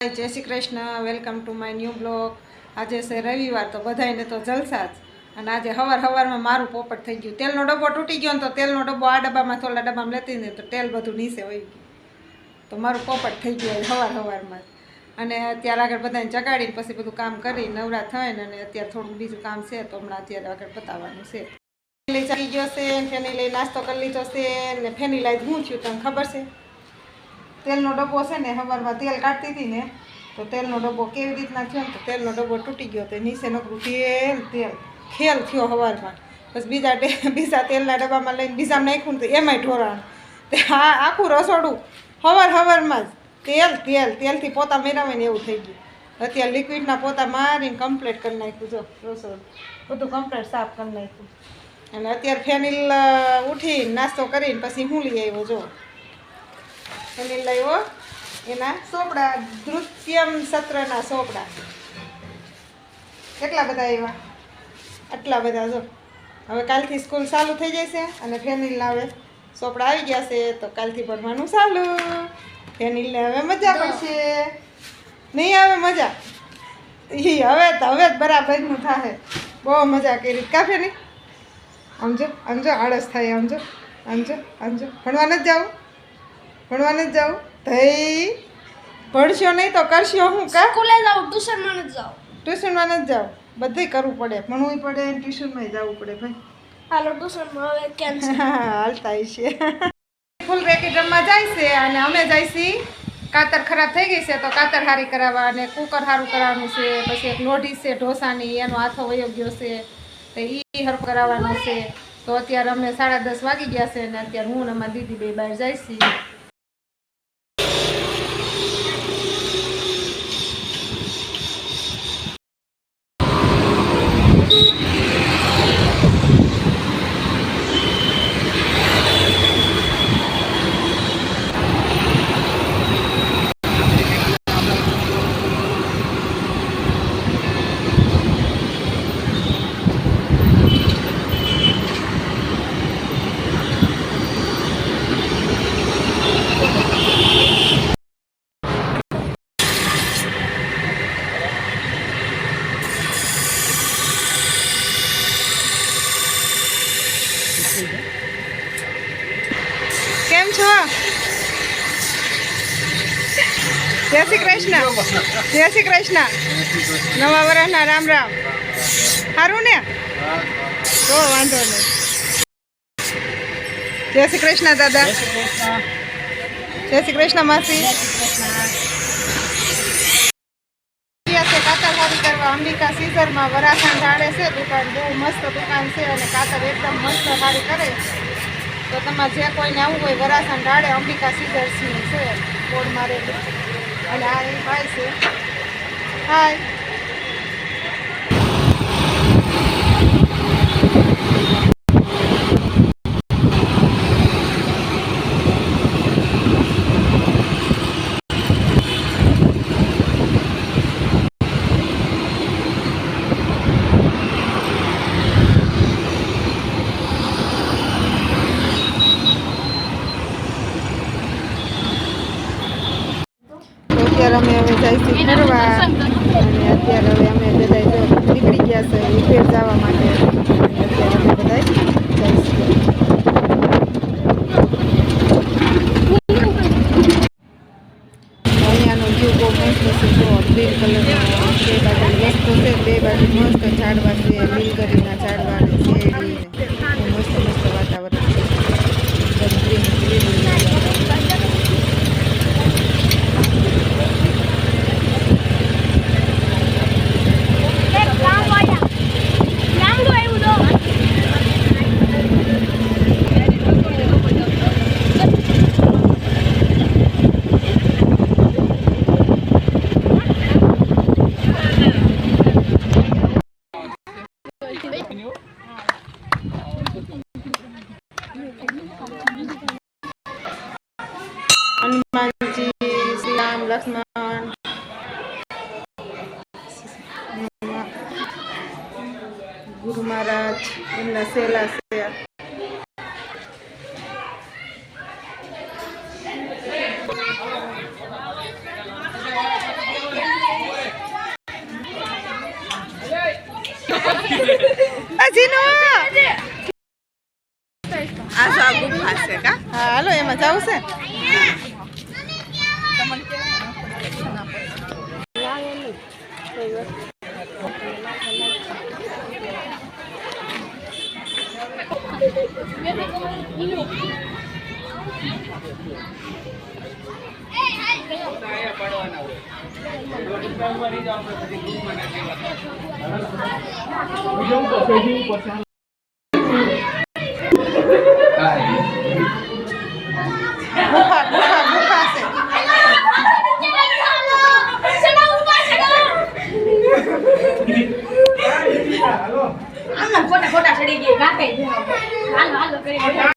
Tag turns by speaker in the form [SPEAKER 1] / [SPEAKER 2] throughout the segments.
[SPEAKER 1] जय Shri Krishna. Welcome to my new blog. आज से रविवार तो बधाईने तो जलसा ज। अने आज हवार में मारू पोपट थई गयुं। तेलनो डब्बो तूटी गयो तो तेलनो डब्बो आ डब्बामां थोड़ा डब्बामां लेती ने तो तेल बधुं नीचे वही गयुं तो मारू पोपट थई गयुं हवार में। अने अत्यारे आगळ बधाने जगाडीने पछी बधुं काम करी नवरा थईने अने अत्यारे थोडुं बीजुं काम छे तो हमणां अत्यारे आगळ बताववानुं छे। फेनी चाली गयो छे, फेनी लई नास्तो करी लीधो छे ने फेनी लई हुं थयुं तने खबर छे? तेलनो डब्बो छे ने हवारमां तेल काढती हती ने तो तेलनो डब्बो केवी रीतना थयो ने तो तेलनो डब्बो तूटी गयो तो नीचे नकरू तेल तेल खेल थयो हवारमां। बस बीजा तेलना डब्बामां लईने बीजामां नाख्युं तो एमांय ढोराण ते आखुं रसोडું हवारमां तेल तेल तेलथी पोता मेरावे ने एवुं थई गयुं। अत्यारे लिक्विडना पोता मारीने कम्प्लीट करी नाख्युं। जो रसोडું बधुं कम्प्लीट साफ करी नाख्युं अने अत्यारे फेनिल उठीने नास्तो करीने पछी हुं लई आव्यो। जो फेनिल लाव्यो एना सोपड़ा नृत्यम सत्रना सोपड़ा કેટલા બધા આવ્યા આટલા બધા। જો હવે કાલથી સ્કૂલ ચાલુ થઈ જશે અને ફેનિલના હવે સોપડા આવી ગયા છે તો કાલથી ભણવાનું ચાલુ। ફેનિલને હવે મજા પડશે, નહીં આવે મજા? એ હવે જ બરાબરનું થાય। બહુ મજા કરી કા ફેનિલ? આમ જો આળસ થાય। આમ જો ભણવા નથી જાવું થઈ ભણશો નહીં તો કરશો હું? કા
[SPEAKER 2] સ્કૂલે જાઉં, ટ્યુશનમાં નથી જાઉં।
[SPEAKER 1] ટ્યુશનમાં નથી જાવ, બધુંય કરવું પડે, ભણવું પડે, ટ્યુશનમાં જવું પડે ભાઈ।
[SPEAKER 2] હાલો ટ્યુશનમાં હવે કેન્સલ।
[SPEAKER 1] હાલતા છે ફૂલ રેકેટ રમવા જાય છે અને અમે જાય છીએ કાતર ખરાબ થઈ ગઈ છે તો કાતર હારી કરાવવા અને કુકર સારું કરાવવાનું છે। પછી એક લોઢી છે ઢોસાની, એનો હાથો વયો ગયો છે તો એ હરફ કરાવવાનો છે। તો અત્યારે અમે 10:30 વાગી ગયા છે અને અત્યારે હું અને અમારી દીદી બે બહાર જાય છીએ। કેમ છો? જય શ્રી કૃષ્ણ। જય શ્રી કૃષ્ણ। નવા વર્ષના રામ રામ। સારું ને? તો વાંધો નહીં। જય શ્રી કૃષ્ણ દાદા। જય શ્રી કૃષ્ણ માસી। કાતર સારી કરવા અંબિકા સીઝરમાં વરાસણ ઢાળે છે દુકાન, બહુ મસ્ત દુકાન છે અને કાતર એકદમ મસ્ત સારી કરે। તો તમારે જે કોઈને આવવું હોય વરાસણ ઢાળે અંબિકા સીઝર્સની છે બોર્ડ મારેલું અને આ એ ભાઈ છે। હાય અત્યારે અમે હવે જઈશું ફરવા અને અત્યારે હવે અમે બધા નીકળી ગયા છે ઉભેર જવા માટે। અત્યારે અમે બધા જઈશું। અહીંયાનો વ્યૂ બહુ મસ્ત છે। જો ગ્રીન કલરનો બે બાજુ રસ્તો છે, બે બાજુ મસ્ત ઝાડવા છે, લીલગરીના ઝાડવા ને શેરડી ને મસ્ત મસ્ત વાતાવરણ છે એકદમ ગ્રીન ગ્રીન। હનુમાનજી, શ્રી રામ, લક્ષ્મણ, ગુરુ મહારાજ એમના સેલા છે। જીનો
[SPEAKER 3] આ જો આ ગુફા છે કા
[SPEAKER 1] હા હાલો એમાં જાવું છે ગુફા ગુફા ગુફા છે
[SPEAKER 4] ખોટા ખોટા ચડી ગઈ કાપે હાલો હાલો કરી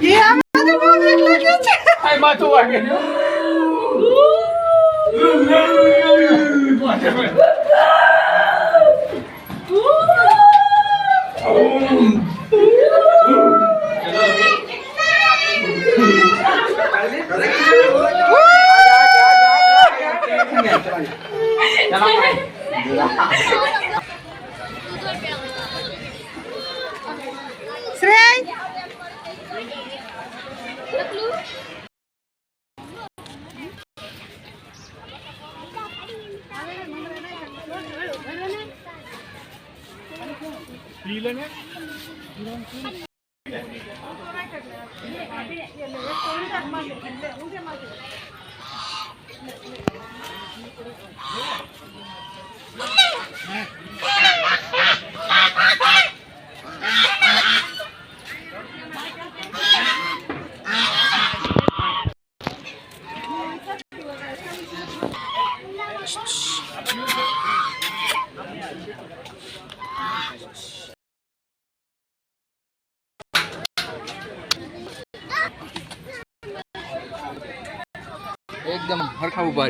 [SPEAKER 1] ये आवाज बહુ બીક લાગે છે
[SPEAKER 5] આય માથું વાગે
[SPEAKER 1] શ્રેય
[SPEAKER 5] પી લે ને એકદમ હરખા ઉભા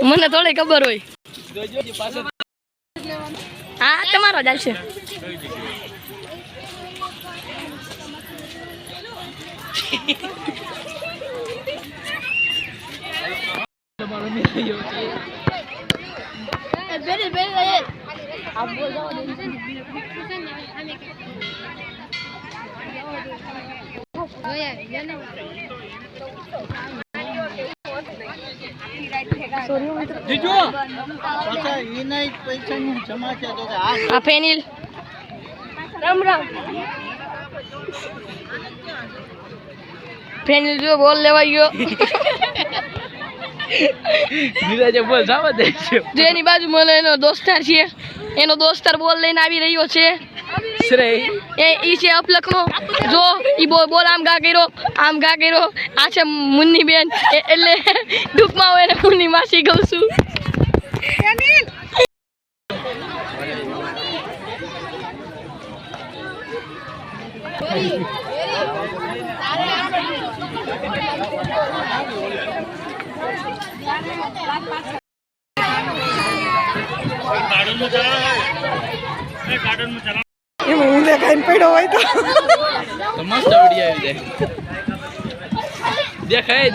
[SPEAKER 4] મને થોડી ખબર હોય હા તમારો જ આવશે
[SPEAKER 5] જીજો પાછા ઈના પૈસાનું જમા છે તો કે
[SPEAKER 4] આ ફેનિલ રામ રામ ફેનિલ જો બોલ લેવાઈ ગયો
[SPEAKER 5] નીરજે બોલ જાવ દે છે
[SPEAKER 4] જો એની બાજુમાં એનો દોસ્તાર છે એનો દોસ્તાર બોલ લઈને આવી રહ્યો છે
[SPEAKER 5] શ્રેય
[SPEAKER 4] એ ઈ છે અપલખનો જો ઈ બોલ આમ ગા કર્યો આ છે મુન્ની બેન એટલે દુઃખમાં હોય ને મુન્ની માસી કહું છું
[SPEAKER 1] એમાં ઊંધે ખાઈને પડ્યો હોય તો
[SPEAKER 5] મસ્ત વિડિયો આવી જાય દેખાય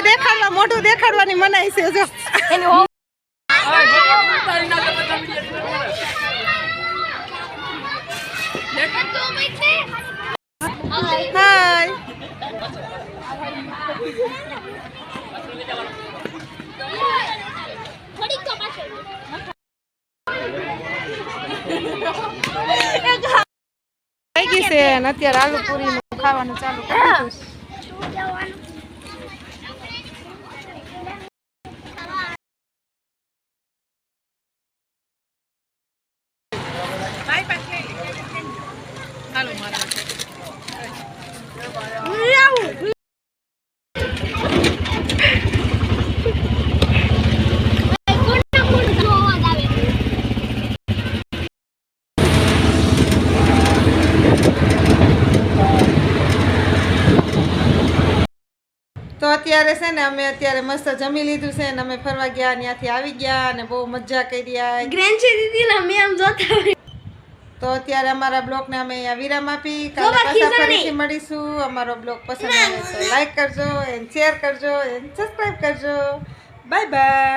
[SPEAKER 1] દેખાડવા મોઢું દેખાડવાની મનાઈ છે જો હાય અને અત્યારે આલુ પૂરીનું ખાવાનું ચાલુ કરી દીધું છે. તો અત્યારે છે ને અમે અત્યારે મસ્ત જમી લીધું છે ને અમે ફરવા ગયા ત્યાંથી આવી ગયા અને બહુ મજા કરી આ
[SPEAKER 2] ગ્રેન્ડ છે દીદી ને અમે આમ જોતા હોય.
[SPEAKER 1] તો અત્યારે અમારા બ્લોગને અમે અહીંયા વિરામ આપી કાલે
[SPEAKER 2] બાબા
[SPEAKER 1] પાછા
[SPEAKER 2] ખીજાણી.
[SPEAKER 1] ફરીથી મળીશું. અમારો બ્લોગ પસંદ આવે તો લાઈક કરજો એન્ડ શેર કરજો એન્ડ સબસ્ક્રાઇબ કરજો. Bye bye.